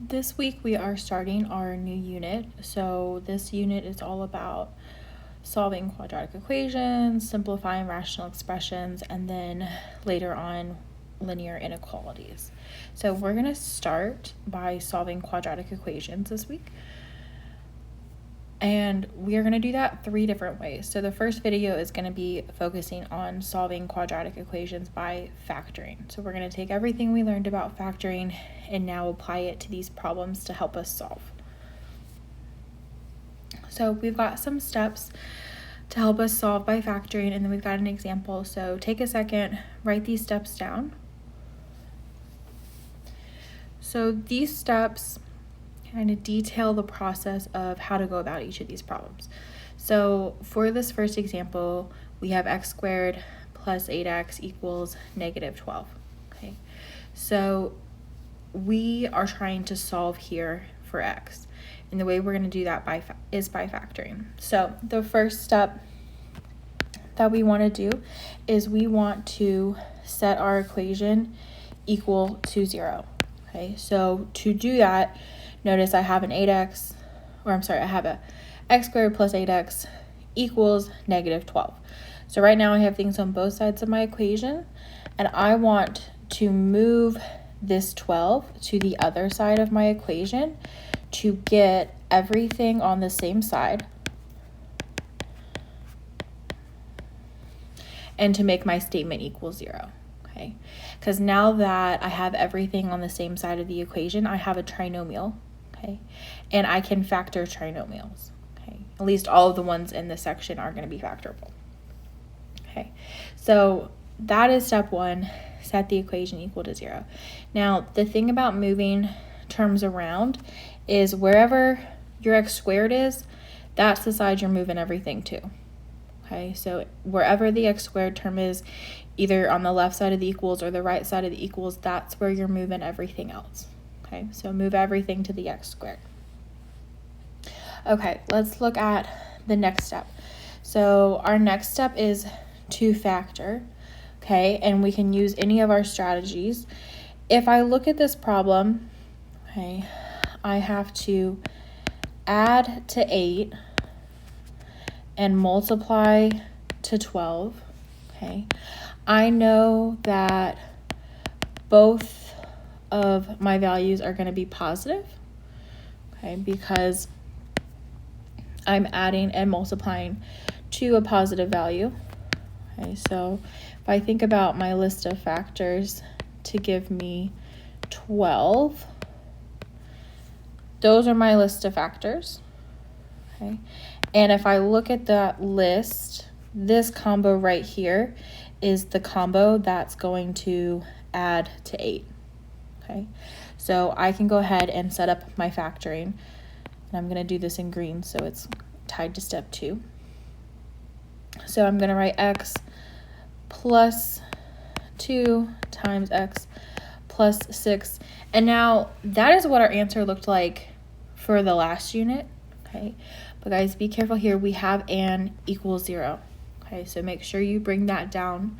This week we are starting our new unit. So this unit is all about solving quadratic equations, simplifying rational expressions, and then later on linear inequalities. So we're going to start by solving quadratic equations this week. And we are going to do that 3 different ways. So the first video is going to be focusing on solving quadratic equations by factoring. So we're going to take everything we learned about factoring and now apply it to these problems to help us solve. So we've got some steps to help us solve by factoring, and then we've got an example. So take a second, write these steps down. So these steps kind of detail the process of how to go about each of these problems. So for this first example, we have x squared plus 8x equals negative 12. Okay, so we are trying to solve here for x, and the way we're going to do that is by factoring. So the first step that we want to do is we want to set our equation equal to 0. Okay, so to do that, notice I have I have a x squared plus 8x equals negative 12. So right now I have things on both sides of my equation, and I want to move this 12 to the other side of my equation to get everything on the same side and to make my statement equal 0. Okay, because now that I have everything on the same side of the equation, I have a trinomial. Okay, and I can factor trinomials. Okay, at least all of the ones in this section are going to be factorable. Okay, so that is step 1, set the equation equal to 0. Now, the thing about moving terms around is wherever your x squared is, that's the side you're moving everything to. Okay, so wherever the x squared term is, either on the left side of the equals or the right side of the equals, that's where you're moving everything else. Okay, so move everything to the x squared. Okay, let's look at the next step. So our next step is to factor. Okay, and we can use any of our strategies. If I look at this problem, okay, I have to add to 8 and multiply to 12. Okay, I know that both of my values are going to be positive, okay, because I'm adding and multiplying to a positive value. Okay, so if I think about my list of factors to give me 12, those are my list of factors. Okay, and if I look at that list, this combo right here is the combo that's going to add to 8. Okay, so I can go ahead and set up my factoring, and I'm going to do this in green so it's tied to step 2. So I'm going to write x plus 2 times x plus 6, and now that is what our answer looked like for the last unit. Okay, but guys, be careful here. We have an equals 0. Okay, so make sure you bring that down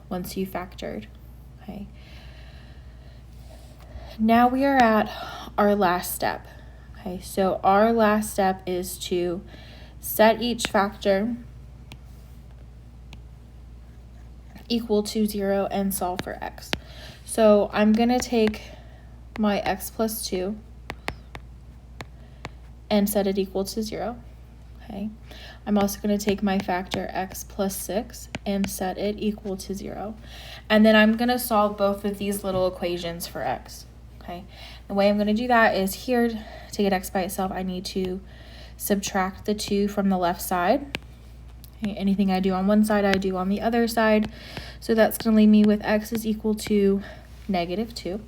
once you factored. Okay, now we are at our last step. Okay, so our last step is to set each factor equal to 0 and solve for x. So I'm going to take my x plus 2 and set it equal to 0. Okay, I'm also going to take my factor x plus 6 and set it equal to 0. And then I'm going to solve both of these little equations for x. Okay, the way I'm going to do that is here, to get x by itself, I need to subtract the 2 from the left side. Okay, anything I do on one side, I do on the other side. So that's going to leave me with x is equal to negative 2.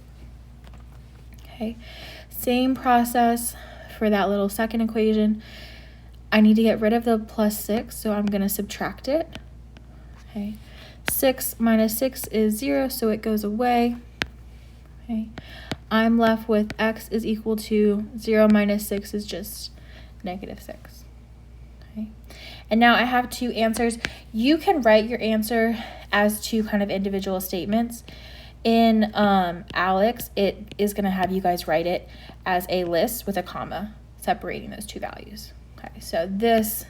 Okay, same process for that little second equation. I need to get rid of the plus 6, so I'm going to subtract it. Okay, 6 minus 6 is 0, so it goes away. Okay, I'm left with x is equal to 0 minus 6 is just negative 6. Okay, and now I have 2 answers. You can write your answer as 2 kind of individual statements. In Alex, it is going to have you guys write it as a list with a comma separating those two values. Okay, so this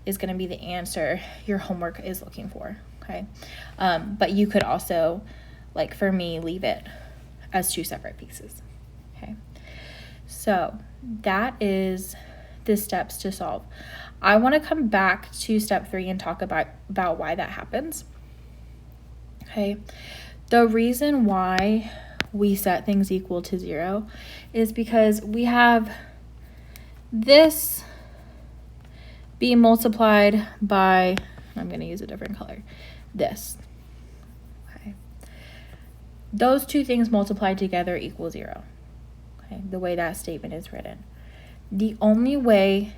is going to be the answer your homework is looking for. Okay, but you could also, like for me, leave it as two separate pieces. Okay, so that is the steps to solve. I want to come back to step 3 and talk about why that happens. Okay, the reason why we set things equal to 0 is because we have this being multiplied by, I'm going to use a different color, this. Okay, those two things multiplied together equal 0. Okay, the way that statement is written. The only way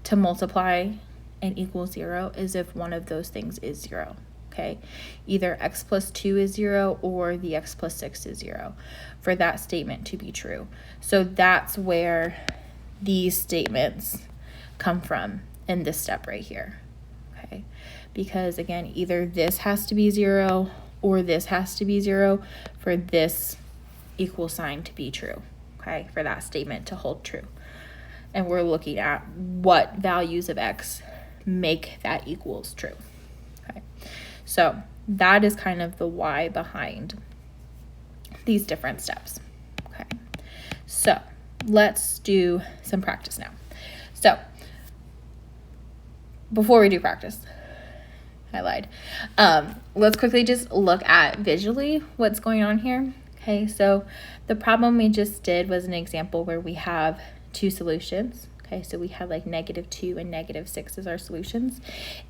to multiply and equal 0 is if one of those things is 0. Okay, either x plus 2 is 0 or the x plus 6 is 0 for that statement to be true. So that's where these statements come from in this step right here. Okay, because again, either this has to be 0 or this has to be 0 for this equal sign to be true. Okay, for that statement to hold true. And we're looking at what values of x make that equals true. Okay, so that is kind of the why behind these different steps. Okay, so let's do some practice now. So before we do practice, I lied. Let's quickly just look at visually what's going on here. Okay, so the problem we just did was an example where we have two solutions. Okay, so we have like -2 and -6 as our solutions.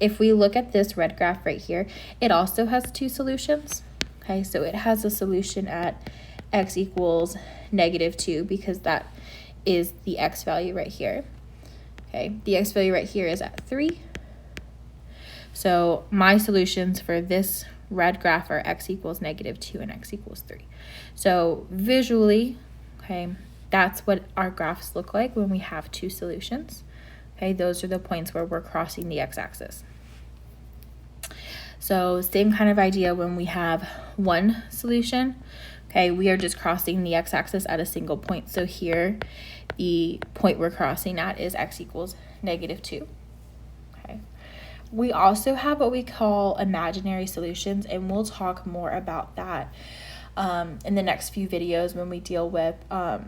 If we look at this red graph right here, it also has two solutions. Okay, so it has a solution at x equals -2 because that is the x value right here. Okay, the x value right here is at 3. So my solutions for this red graph are x equals -2 and x equals 3. So visually, okay, that's what our graphs look like when we have two solutions. Okay, those are the points where we're crossing the x-axis. So same kind of idea when we have one solution. Okay, we are just crossing the x-axis at a single point. So here, the point we're crossing at is x equals -2. Okay. We also have what we call imaginary solutions, and we'll talk more about that in the next few videos when we deal with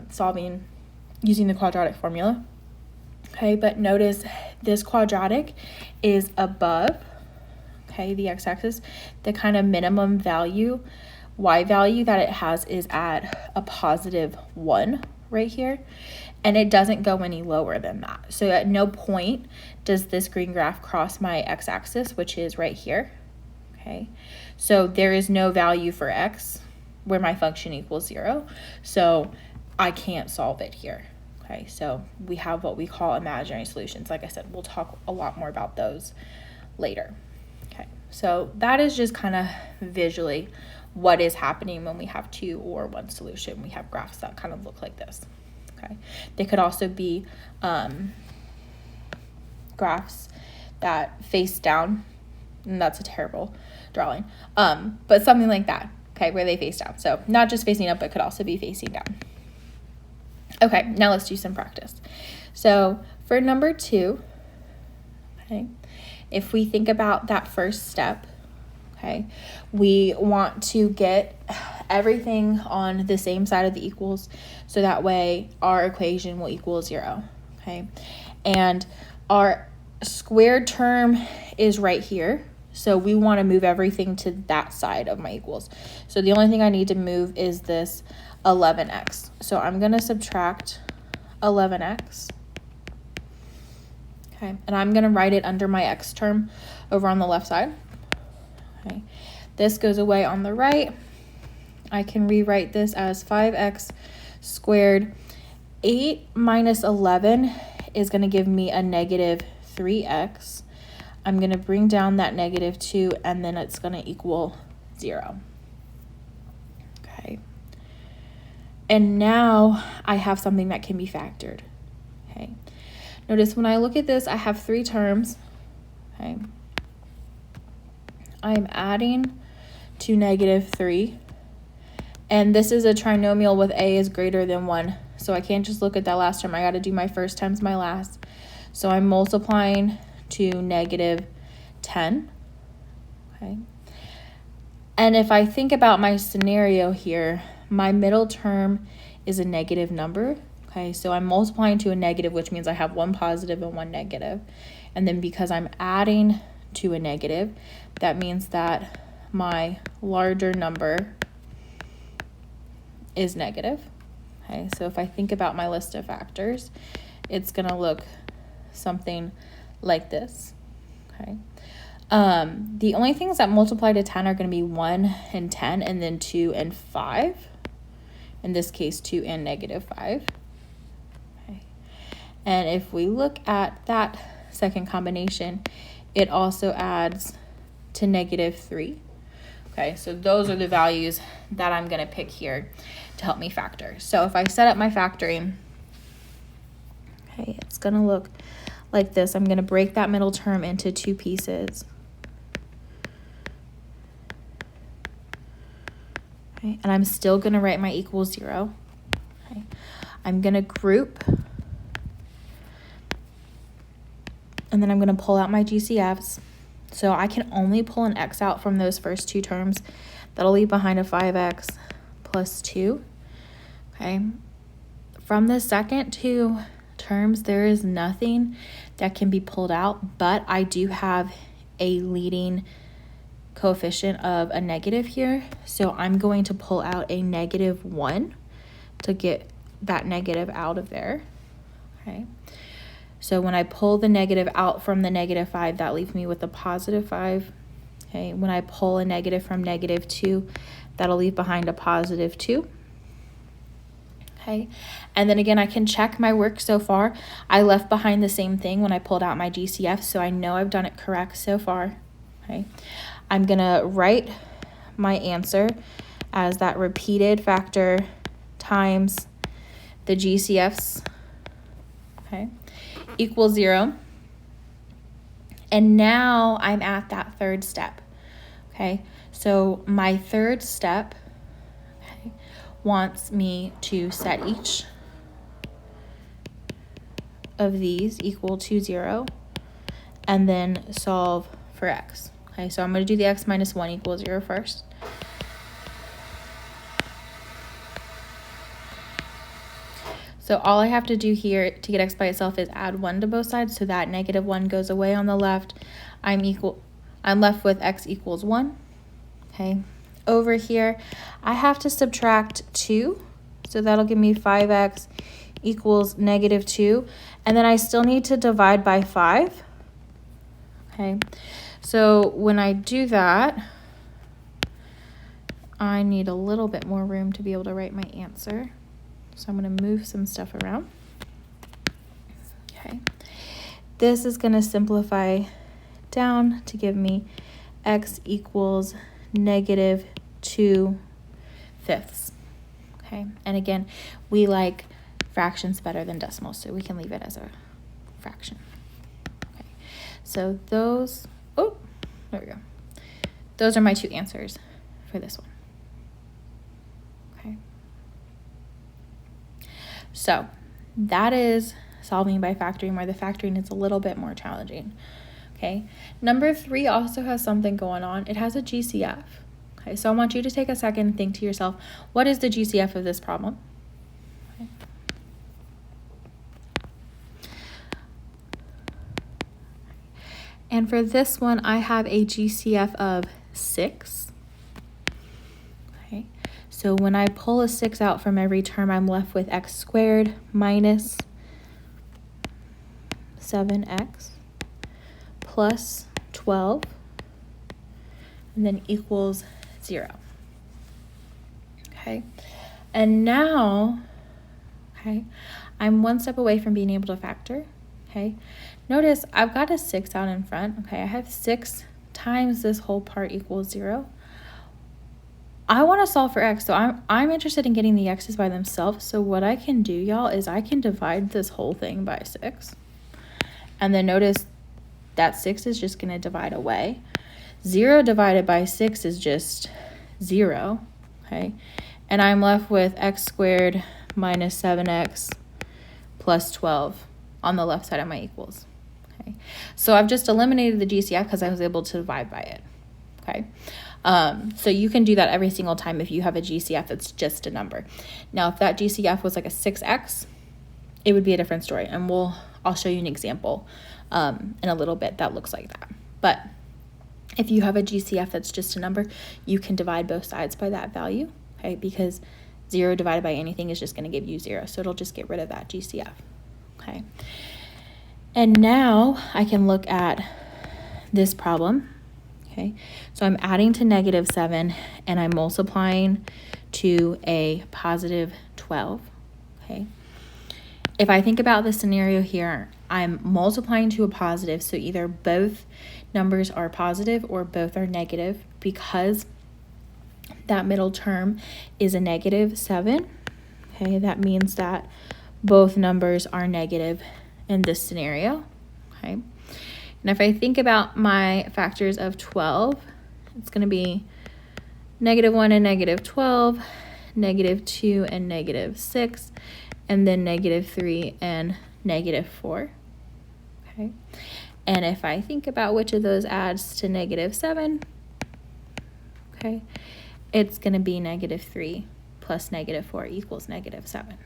solving using the quadratic formula. Okay, but notice this quadratic is above, okay, the x-axis. The kind of minimum value, y value that it has is at a +1 right here, and it doesn't go any lower than that. So at no point does this green graph cross my x-axis, which is right here. Okay, so there is no value for x where my function equals 0, so I can't solve it here. Okay, so we have what we call imaginary solutions. Like I said, we'll talk a lot more about those later. Okay, so that is just kind of visually what is happening when we have two or one solution. We have graphs that kind of look like this. Okay, they could also be graphs that face down, and that's a terrible drawing, but something like that. Okay, where they face down. So not just facing up, but could also be facing down. Okay, now let's do some practice. So for number 2, okay, if we think about that first step, okay, we want to get everything on the same side of the equals, so that way our equation will equal 0, okay? And our squared term is right here. So we want to move everything to that side of my equals. So the only thing I need to move is this 11x. So I'm going to subtract 11x. Okay, and I'm going to write it under my x term over on the left side. Okay, this goes away on the right. I can rewrite this as 5x squared. 8 minus 11 is going to give me a -3x. I'm going to bring down that -2, and then it's going to equal 0. Okay. And now I have something that can be factored. Okay. Notice when I look at this, I have 3 terms. Okay. I'm adding to -3, And this is a trinomial with a is greater than 1. So I can't just look at that last term. I got to do my first times my last. So I'm multiplying to negative 10. Okay. And if I think about my scenario here, my middle term is a negative number. Okay, so I'm multiplying to a negative, which means I have one positive and one negative. And then because I'm adding to a negative, that means that my larger number is negative. Okay, so if I think about my list of factors, it's going to look something like this. Okay. The only things that multiply to 10 are going to be 1 and 10, and then 2 and 5. In this case, 2 and negative 5. Okay. And if we look at that second combination, it also adds to negative 3. Okay, so those are the values that I'm going to pick here to help me factor. So if I set up my factoring, okay, it's going to look like this. I'm going to break that middle term into 2 pieces. Okay, and I'm still going to write my equals 0. Okay. I'm going to group, and then I'm going to pull out my GCFs. So I can only pull an x out from those first 2 terms. That'll leave behind a 5x plus 2. Okay. From the second 2 terms, there is nothing that can be pulled out, but I do have a leading coefficient of a negative here. So I'm going to pull out a negative 1 to get that negative out of there. Okay. So when I pull the negative out from the negative 5, that leaves me with a positive 5. Okay, when I pull a negative from negative 2, that'll leave behind a positive 2. Okay, and then again, I can check my work so far. I left behind the same thing when I pulled out my GCF, so I know I've done it correct so far. Okay, I'm going to write my answer as that repeated factor times the GCFs. Okay, equals 0. And now I'm at that third step. Okay, so my third step, okay, wants me to set each of these equal to 0 and then solve for x. Okay, so I'm going to do the x minus 1 equals 0 first. So all I have to do here to get x by itself is add 1 to both sides, so that negative 1 goes away on the left. I'm left with x equals 1. Okay. Over here, I have to subtract 2, so that'll give me 5x equals negative 2, and then I still need to divide by 5. Okay. So when I do that, I need a little bit more room to be able to write my answer. So I'm going to move some stuff around. Okay. This is going to simplify down to give me x equals negative 2/5. Okay. And again, we like fractions better than decimals, so we can leave it as a fraction. Okay. So those, oh, there we go. Those are my 2 answers for this one. Okay. So that is solving by factoring, where the factoring is a little bit more challenging. Okay. Number 3 also has something going on. It has a GCF. Okay. So I want you to take a second and think to yourself, what is the GCF of this problem? Okay. And for this one, I have a GCF of 6. Okay. So when I pull a 6 out from every term, I'm left with x squared minus 7x plus 12, and then equals 0. Okay. And now, okay, I'm one step away from being able to factor. Okay. Notice I've got a 6 out in front. Okay. I have 6 times this whole part equals 0. I want to solve for x, so I'm interested in getting the x's by themselves. So what I can do, y'all, is I can divide this whole thing by 6. And then notice that 6 is just going to divide away. 0 divided by 6 is just 0, okay? and I'm left with x squared minus 7x plus 12 on the left side of my equals. Okay, so I've just eliminated the GCF because I was able to divide by it. Okay, so you can do that every single time if you have a GCF that's just a number. Now, if that GCF was like a 6x, it would be a different story, and I'll show you an example in a little bit that looks like that. But if you have a GCF that's just a number, you can divide both sides by that value, okay, because 0 divided by anything is just going to give you 0, so it'll just get rid of that GCF, okay. And now I can look at this problem, okay. So I'm adding to negative 7, and I'm multiplying to a positive 12, okay. If I think about the scenario here, I'm multiplying to a positive, so either both numbers are positive or both are negative, because that middle term is a negative 7. Okay, that means that both numbers are negative in this scenario. Okay, and if I think about my factors of 12, it's going to be negative 1 and negative 12, negative 2 and negative 6, and then negative 3 and negative 4. Okay, and if I think about which of those adds to negative 7, okay, it's going to be negative 3 plus negative 4 equals negative 7.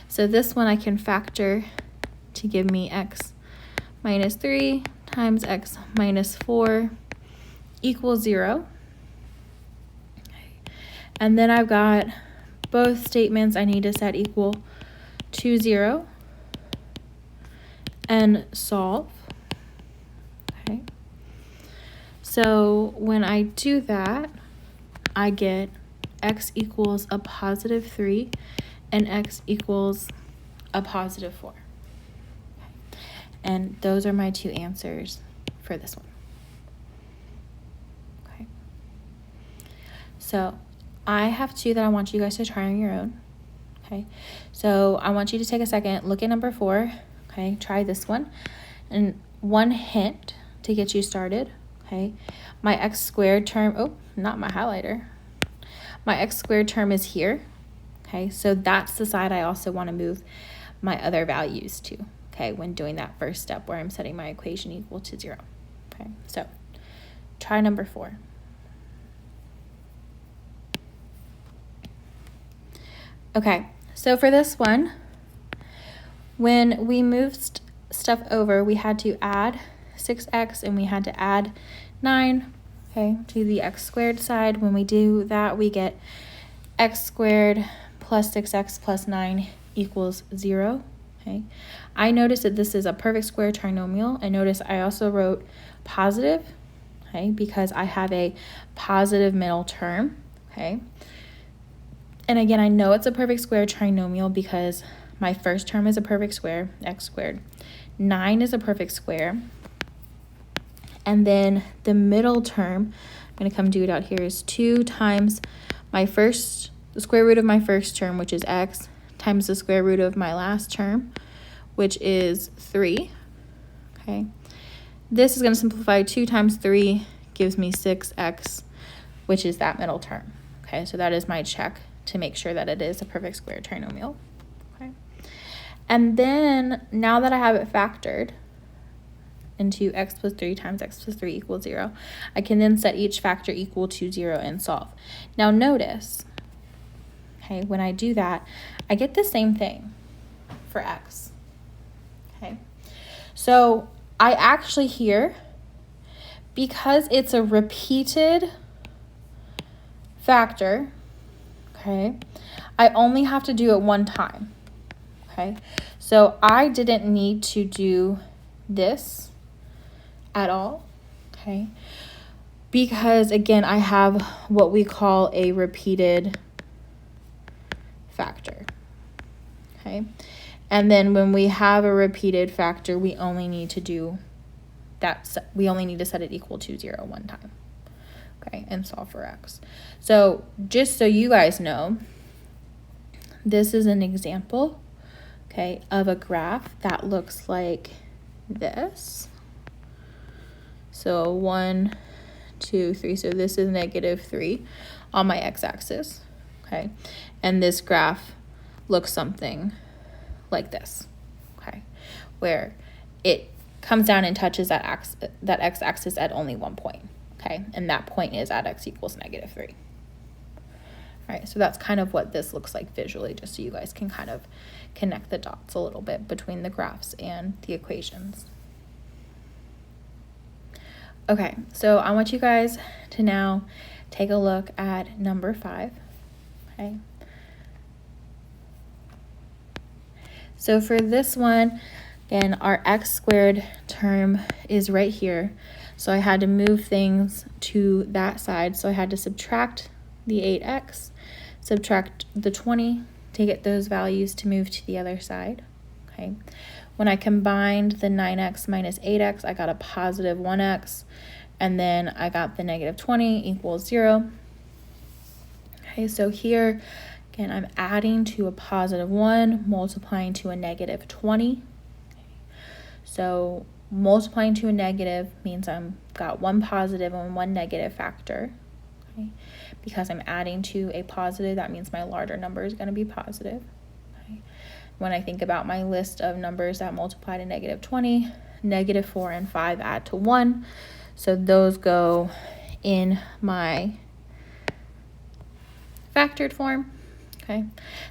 So this one I can factor to give me x minus 3 times x minus 4 equals 0. Okay. And then I've got both statements I need to set equal to 0 and solve. Okay. So when I do that, I get x equals a positive 3 and x equals a positive 4. Okay. And those are my two answers for this one. Okay. So I have two that I want you guys to try on your own. Okay. So I want you to take a second, look at number 4. Okay. Try this one. And one hint to get you started. Okay. My x squared term, oh, not my highlighter. My x squared term is here. Okay. So that's the side I also want to move my other values to. Okay. When doing that first step where I'm setting my equation equal to 0. Okay. So try number 4. Okay, so for this one, when we moved stuff over, we had to add 6x and we had to add 9, okay, to the x squared side. When we do that, we get x squared plus 6x plus 9 equals 0, okay. I noticed that this is a perfect square trinomial. I notice I also wrote positive, okay, because I have a positive middle term, okay. And again, I know it's a perfect square trinomial because my first term is a perfect square, x squared. 9 is a perfect square. And then the middle term, I'm going to come do it out here, is 2 times the square root of my first term, which is x, times the square root of my last term, which is 3. Okay. This is going to simplify. 2 times 3 gives me 6x, which is that middle term. Okay, so that is my check to make sure that it is a perfect square trinomial. Okay. And then now that I have it factored into x plus 3 times x plus 3 equals 0, I can then set each factor equal to 0 and solve. Now notice, okay, when I do that, I get the same thing for x. Okay. So I actually here, because it's a repeated factor, okay, I only have to do it one time. Okay, so I didn't need to do this at all. Okay, because again, I have what we call a repeated factor. Okay, and then when we have a repeated factor, we only need to do that. We only need to set it equal to 0 one time. Okay, and solve for x. So just so you guys know, this is an example, okay, of a graph that looks like this. So 1, 2, 3. So this is negative 3 on my x-axis. okay? And this graph looks something like this, okay? Where it comes down and touches that x-axis at only one point, okay? And that point is at x equals -3. All right, so that's kind of what this looks like visually, just so you guys can kind of connect the dots a little bit between the graphs and the equations. Okay, so I want you guys to now take a look at number 5, okay? So for this one, again, our x squared term is right here. So I had to move things to that side. So I had to subtract the 8x, subtract the 20 to get those values to move to the other side, okay? When I combined the 9x minus 8x, I got a positive 1x, and then I got the negative 20 equals 0. Okay, so here, again, I'm adding to a positive 1, multiplying to a negative 20. Okay. So multiplying to a negative means I've got one positive and one negative factor. Okay. Because I'm adding to a positive, that means my larger number is going to be positive. Okay. When I think about my list of numbers that multiply to negative 20, negative 4 and 5 add to 1. So those go in my factored form. Okay.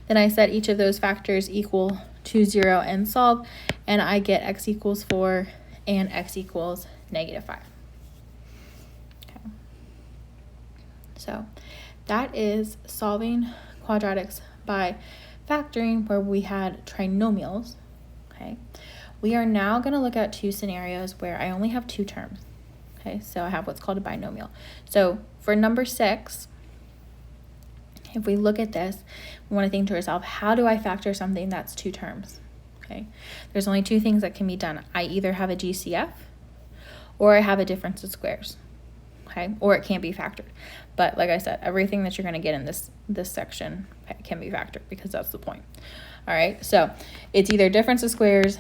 Then I set each of those factors equal to 0 and solve, and I get x equals 4 and x equals -5. Okay. So that is solving quadratics by factoring, where we had trinomials. Okay. We are now going to look at two scenarios where I only have two terms. Okay, so I have what's called a binomial. So for number 6, if we look at this, we want to think to ourselves, how do I factor something that's two terms? Okay, there's only two things that can be done. I either have a GCF or I have a difference of squares. Okay, or it can't be factored. But like I said, everything that you're going to get in this section can be factored, because that's the point. All right, so it's either difference of squares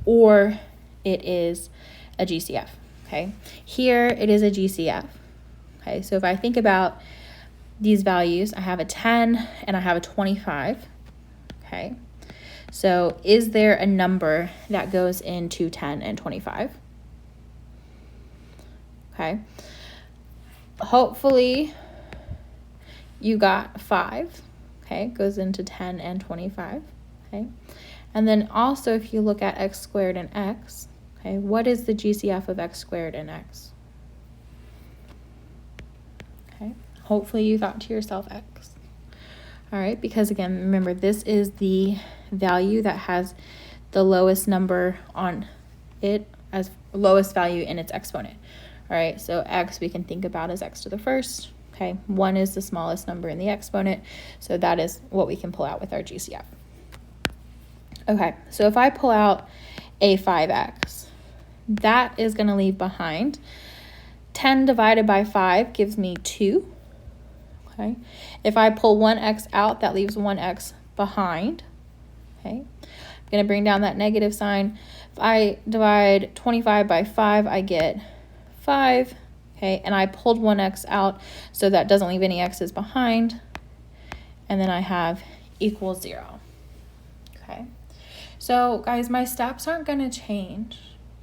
or it is a GCF. Okay, here it is a GCF. Okay, so if I think about these values, I have a 10 and I have a 25. Okay, so is there a number that goes into 10 and 25? Okay, hopefully you got 5. Okay, goes into 10 and 25. Okay, and then also if you look at x squared and x, okay, what is the GCF of x squared and x? Okay, hopefully you thought to yourself x. All right, because again, remember, this is the value that has the lowest number on it as lowest value in its exponent. All right, so x we can think about as x to the first. Okay, 1 is the smallest number in the exponent, so that is what we can pull out with our GCF. Okay, so if I pull out a 5x, that is going to leave behind 10 divided by 5 gives me 2. Okay, if I pull 1x out, that leaves 1x behind. Okay, I'm going to bring down that negative sign. If I divide 25 by 5, I get 5. Okay, and I pulled 1x out, so that doesn't leave any x's behind. And then I have equals 0. Okay, so guys, my steps aren't going to change.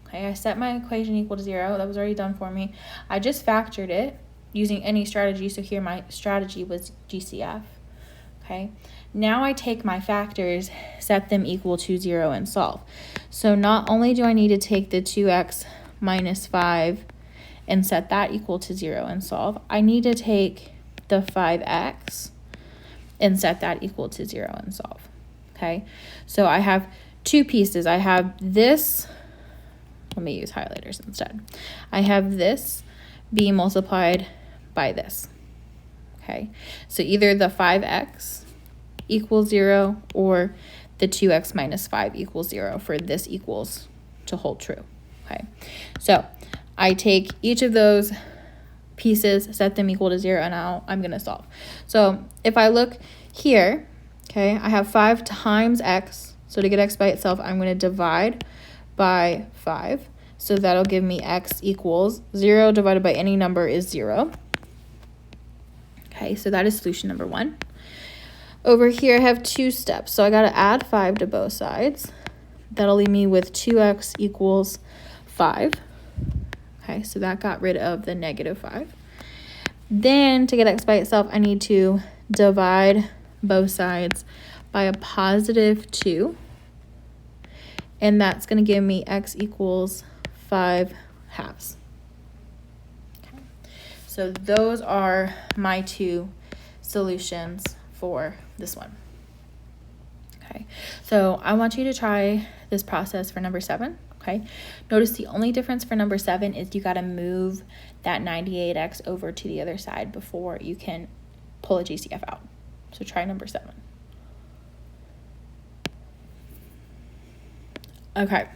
Okay, I set my equation equal to 0. That was already done for me. I just factored it using any strategy. So here my strategy was GCF. Okay, now I take my factors, set them equal to 0, and solve. So not only do I need to take the 2x minus 5 and set that equal to 0 and solve, I need to take the 5x and set that equal to 0 and solve. Okay, so I have two pieces. I have this, let me use highlighters instead. I have this being multiplied by this. Okay, so either the 5x equals 0 or the 2x minus 5 equals 0 for this equals to hold true. Okay, so I take each of those pieces, set them equal to 0, and now I'm going to solve. So if I look here, okay, I have 5 times x. So to get x by itself, I'm going to divide by 5. So that'll give me x equals 0 divided by any number is 0. Okay, so that is solution number 1. Over here I have 2 steps, so I got to add 5 to both sides. That'll leave me with 2x equals 5. Okay, so that got rid of the negative 5. Then to get x by itself, I need to divide both sides by a positive 2. And that's going to give me x equals 5 halves. Okay. So those are my 2 solutions for this one. Okay, so I want you to try this process for number 7. Okay, notice the only difference for number 7 is you got to move that 98x over to the other side before you can pull a GCF out. So try number 7. Okay,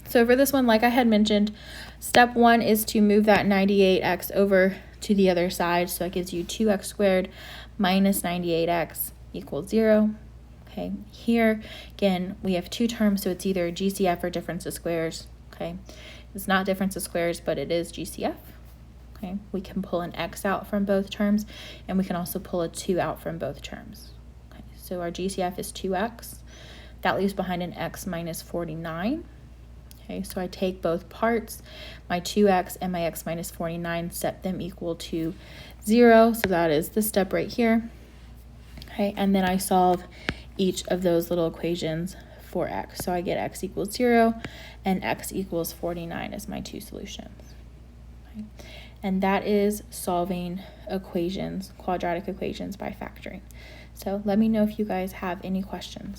so for this one, like I had mentioned, step 1 is to move that 98x over to the other side. So that gives you 2x squared minus 98x equals 0. Okay, here again we have 2 terms, so it's either GCF or difference of squares. Okay, it's not difference of squares, but it is GCF. Okay, we can pull an x out from both terms, and we can also pull a 2 out from both terms. Okay, so our GCF is 2x. That leaves behind an x minus 49. Okay, so I take both parts, my 2x and my x minus 49, set them equal to 0. So that is this step right here. Okay, and then I solve each of those little equations for x. So I get x equals 0 and x equals 49 as my 2 solutions. Okay. And that is solving equations, quadratic equations by factoring. So let me know if you guys have any questions.